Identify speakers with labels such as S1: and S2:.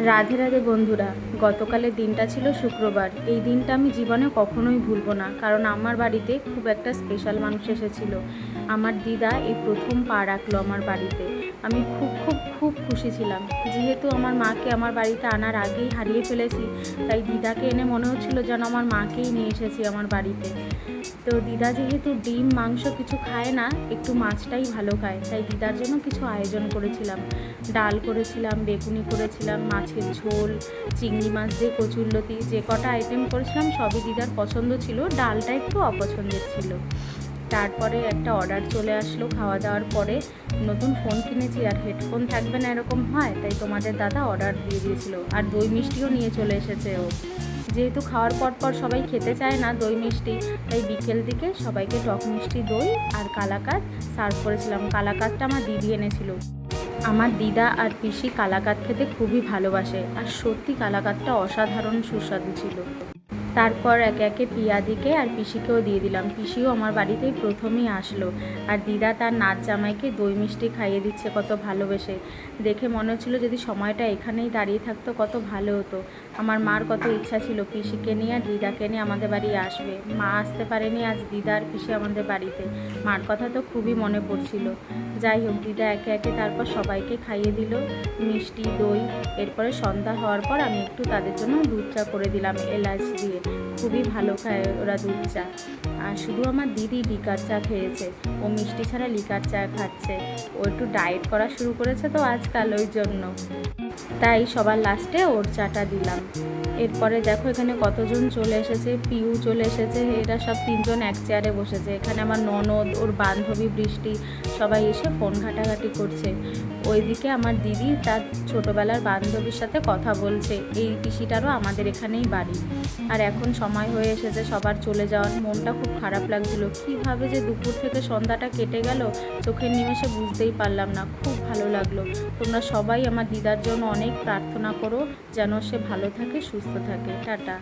S1: রাধে রাধে বন্ধুরা, গতকালের দিনটা ছিল শুক্রবার। এই দিনটা আমি জীবনে কখনোই ভুলবো না, কারণ আমার বাড়িতে খুব একটা স্পেশাল মানুষ এসেছিল। আমার দিদা এই প্রথম পা রাখলো আমার বাড়িতে। আমি খুব খুব খুব খুশি ছিলাম। যেহেতু আমার মাকে আমার বাড়িতে আনার আগেই হারিয়ে ফেলেছি, তাই দিদাকে এনে মনে হচ্ছিল যেন আমার মাকেই নিয়ে এসেছি আমার বাড়িতে। তো দিদা যেহেতু ডিম মাংস কিছু খায় না, একটু মাছটাই ভালো খায়, তাই দিদার জন্য কিছু আয়োজন করেছিলাম। ডাল করেছিলাম, বেগুনি করেছিলাম, মাছের ঝোল, চিংড়ি মাছ দিয়ে কচুরলতি, যে কটা আইটেম করেছিলাম সবই দিদার পছন্দ ছিল, ডালটা একটু অপছন্দের ছিল। তারপরে একটা অর্ডার চলে আসলো খাওয়া দাওয়ার পরে। নতুন ফোন কিনেছি আর হেডফোন থাকবে না এরকম হয়, তাই তোমাদের দাদা অর্ডার দিয়ে দিয়েছিল। আর দই মিষ্টিও নিয়ে চলে এসেছে ও। যেহেতু খাওয়ার পর সবাই খেতে চায় না দই মিষ্টি, তাই বিকেল দিকে সবাইকে টক মিষ্টি দই আর কালাকাঁদ সার্ভ করেছিলাম। কালাকাঁদটা আমার দিদি এনেছিল। আমার দিদা আর পিসি কালাকাঁদ খেতে খুবই ভালোবাসে, আর সত্যি কালাকাঁদটা অসাধারণ সুস্বাদু ছিল। তারপর একে একে পিয়াদিকে আর পিসিকেও দিয়ে দিলাম। পিসিও আমার বাড়িতেই প্রথমেই আসলো, আর দিদা তার নাচ জামাইকে দই মিষ্টি খাইয়ে দিচ্ছে কত ভালোবেসে। দেখে মনে হচ্ছিল যদি সময়টা এখানেই দাঁড়িয়ে থাকতো কত ভালো হতো। আমার মার কত ইচ্ছা ছিল পিসিকে নিয়ে আর দিদাকে নিয়ে আমাদের বাড়ি আসবে। মা আসতে পারেনি, আজ দিদা আর পিসি আমাদের বাড়িতে। মার কথা তো খুবই মনে পড়ছিল। যাই হোক, দিদা একে একে তারপর সবাইকে খাইয়ে দিল মিষ্টি দই। এরপরে সন্ধ্যা হওয়ার পর আমি একটু তাদের জন্য দুধ চা করে দিলাম এলাচ দিয়ে। খুবই ভালো খায় ওরা দুধ চা। আর শুধু আমার দিদি লিকার চা খেয়েছে, ও মিষ্টি ছাড়া লিকার চা খাচ্ছে। ও একটু ডায়েট করা শুরু করেছে তো আজকাল, ওই জন্য তাই সবার লাস্টে ওর চাটা দিলাম। এরপরে দেখো এখানে কতজন চলে এসেছে। পিউ চলে এসেছে, এরা সব তিনজন এক চেয়ারে বসেছে। এখানে আমার ননদ, ওর বান্ধবী বৃষ্টি, সবাই এসে ফোন ঘাটাঘাটি করছে। ওইদিকে আমার দিদি তার ছোটোবেলার বান্ধবীর সাথে কথা বলছে। এই পিসিটারও আমাদের এখানেই বাড়ি। আর এখন সময় হয়ে এসেছে সবার চলে যাওয়ার। মনটা খুব খারাপ লাগছিল, কীভাবে যে দুপুর থেকে সন্ধ্যাটা কেটে গেল চোখের নিমেষে বুঝতেই পারলাম না। খুব ভালো লাগলো। তোমরা সবাই আমার দিদার জন্য অনেক প্রার্থনা করো যেন সে ভালো থাকে, সুস্থ থাকে। টাটা।